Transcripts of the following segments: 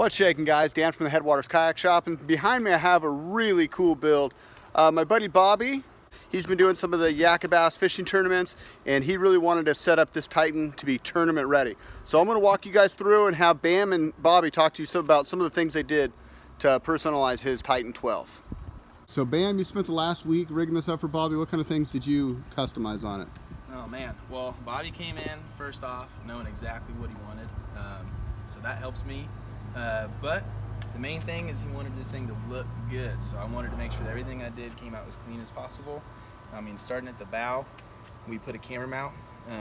What's shaking, guys? Dan from the Headwaters Kayak Shop, and behind me I have a really cool build. My buddy Bobby, he's been doing some of the Yak fishing tournaments, and he really wanted to set up this Titan to be tournament ready. So I'm going to walk you guys through and have Bam and Bobby talk to you about some of the things they did to personalize his Titan 12. So Bam, you spent the last week rigging this up for Bobby. What kind of things did you customize on it? Oh man, well Bobby came in first off knowing exactly what he wanted, so that helps me. But the main thing is he wanted this thing to look good, so I wanted to make sure that everything I did came out as clean as possible. I mean, starting at the bow, we put a camera mount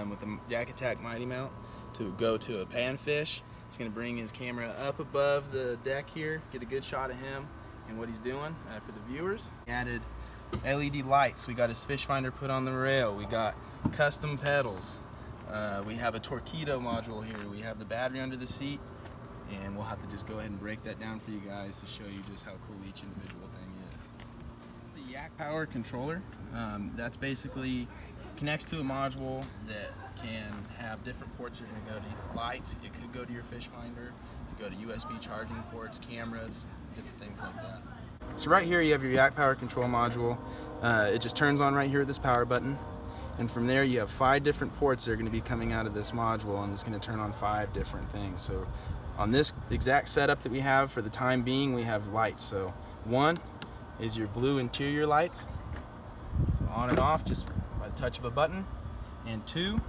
with the Yak Mighty mount to go to a panfish. It's going to bring his camera up above the deck here, get a good shot of him and what he's doing for the viewers. We added LED lights. We got his fish finder put on the rail. We got custom pedals. We have a Torqeedo module here. We have the battery under the seat, and we'll have to just go ahead and break that down for you guys to show you just how cool each individual thing is. It's a Yak Power controller. That's basically connects to a module that can have different ports that are going to go to lights. It could go to your fish finder. It could go to USB charging ports, cameras, different things like that. So right here you have your Yak Power control module. It just turns on right here with this power button. And from there you have 5 different ports that are going to be coming out of this module, and it's going to turn on 5 different things. So on this exact setup that we have for the time being, we have lights. So one is your blue interior lights, so on and off just by the touch of a button. And 2,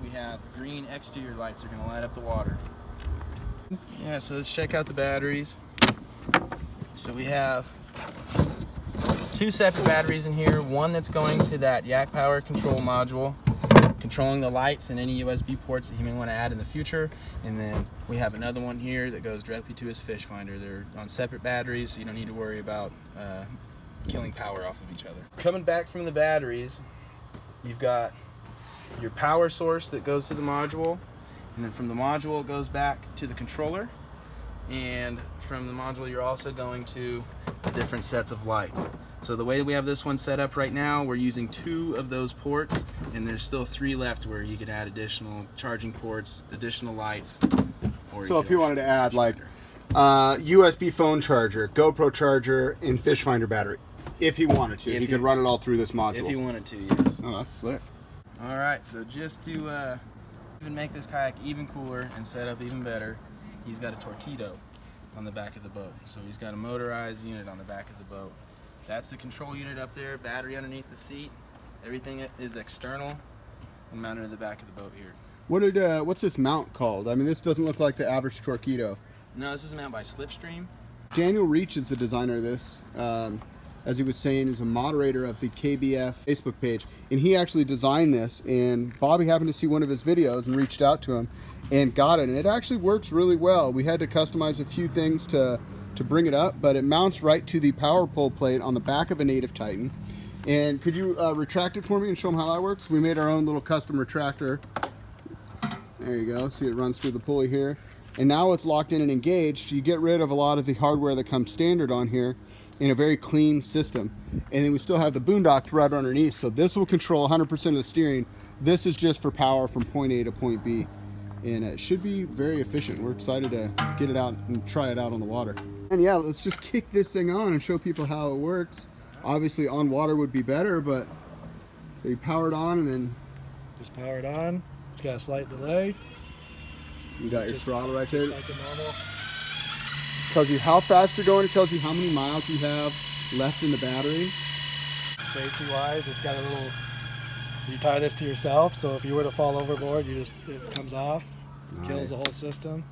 we have green exterior lights that are going to light up the water. Yeah, so let's check out the batteries. So we have 2 separate batteries in here, one that's going to that Yak Power control module, controlling the lights and any USB ports that he may want to add in the future. And then we have another one here that goes directly to his fish finder. They're on separate batteries, so you don't need to worry about killing power off of each other. Coming back from the batteries, you've got your power source that goes to the module, and then from the module it goes back to the controller. And from the module you're also going to the different sets of lights. So the way that we have this one set up right now, we're using 2 of those ports, and there's still 3 left where you could add additional charging ports, additional lights. So if you wanted to add like USB phone charger, GoPro charger, and fish finder battery, if he wanted to, he could run it all through this module. If he wanted to, yes. Oh, that's slick. All right, so just to even make this kayak even cooler and set up even better, he's got a Torqeedo on the back of the boat. So he's got a motorized unit on the back of the boat. That's the control unit up there, battery underneath the seat. Everything is external and mounted in the back of the boat here. What's this mount called? I mean, this doesn't look like the average Torqeedo. No, this is a mount by Slipstream. Daniel Reach is the designer of this. As he was saying, is a moderator of the KBF Facebook page, and he actually designed this, and Bobby happened to see one of his videos and reached out to him and got it, and it actually works really well. We had to customize a few things to bring it up, but it mounts right to the power pole plate on the back of a Native Titan. And could you retract it for me and show them how that works? We made our own little custom retractor. There you go, see it runs through the pulley here. And now it's locked in and engaged. You get rid of a lot of the hardware that comes standard on here in a very clean system. And then we still have the boondocks right underneath, so this will control 100% of the steering. This is just for power from point A to point B. And it should be very efficient. We're excited to get it out and try it out on the water. And yeah, let's just kick this thing on and show people how it works. Obviously on water would be better, but so you power it on and then just power it on. It's got a slight delay. You got your throttle right there. Just like a normal. Tells you how fast you're going. It tells you how many miles you have left in the battery. Safety wise, it's got a little, you tie this to yourself, so if you were to fall overboard, it comes off, kills the whole system.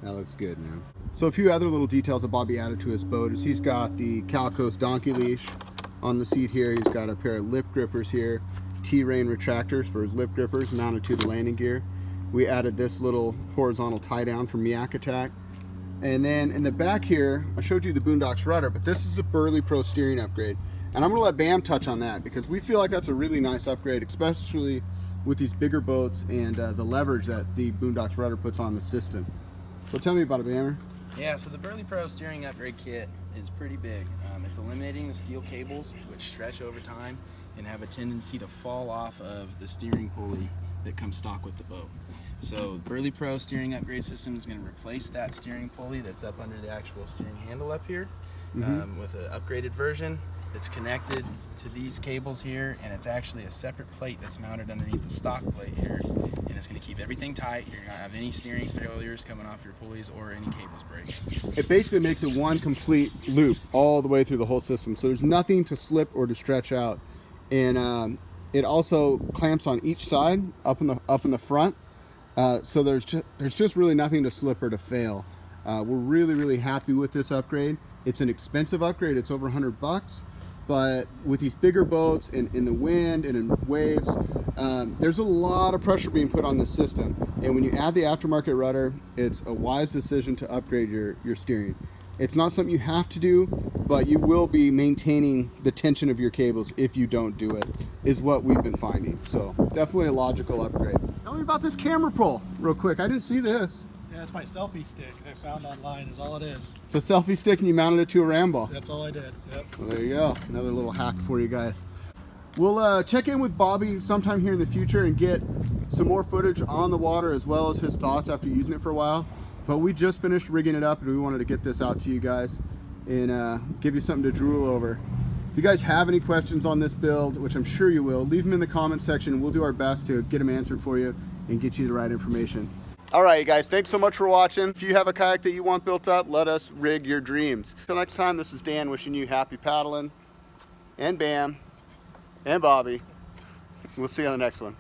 That looks good, man. So a few other little details that Bobby added to his boat is he's got the Calco's donkey leash on the seat here. He's got a pair of lip grippers here, T-Rain retractors for his lip grippers mounted to the landing gear. We added this little horizontal tie down from Yak. And then in the back here, I showed you the Boondocks rudder, but this is a Burley Pro steering upgrade. And I'm gonna let Bam touch on that because we feel like that's a really nice upgrade, especially with these bigger boats and the leverage that the Boondocks rudder puts on the system. So tell me about it, Bammer. Yeah, so the Burley Pro steering upgrade kit is pretty big. It's eliminating the steel cables, which stretch over time and have a tendency to fall off of the steering pulley that comes stock with the boat. So Burley Pro steering upgrade system is going to replace that steering pulley that's up under the actual steering handle up here with an upgraded version that's connected to these cables here, and it's actually a separate plate that's mounted underneath the stock plate here, and it's going to keep everything tight. You're not going to have any steering failures coming off your pulleys or any cables breaking. It basically makes it one complete loop all the way through the whole system, so there's nothing to slip or to stretch out. And it also clamps on each side up in the front, so there's just really nothing to slip or to fail. We're really happy with this upgrade. It's an expensive upgrade. It's over $100. But with these bigger boats and in the wind and in waves, there's a lot of pressure being put on this system. And when you add the aftermarket rudder, it's a wise decision to upgrade your steering. It's not something you have to do, but you will be maintaining the tension of your cables if you don't do it, is what we've been finding. So definitely a logical upgrade. Tell me about this camera pull real quick. I didn't see this. Yeah, it's my selfie stick I found online is all it is. It's a selfie stick and you mounted it to a Rambo. That's all I did, yep. Well, there you go. Another little hack for you guys. We'll check in with Bobby sometime here in the future and get some more footage on the water as well as his thoughts after using it for a while. But we just finished rigging it up and we wanted to get this out to you guys and give you something to drool over. If you guys have any questions on this build, which I'm sure you will, leave them in the comments section and we'll do our best to get them answered for you and get you the right information. All right, you guys, thanks so much for watching. If you have a kayak that you want built up, let us rig your dreams. Till next time, this is Dan wishing you happy paddling, and Bam, and Bobby. We'll see you on the next one.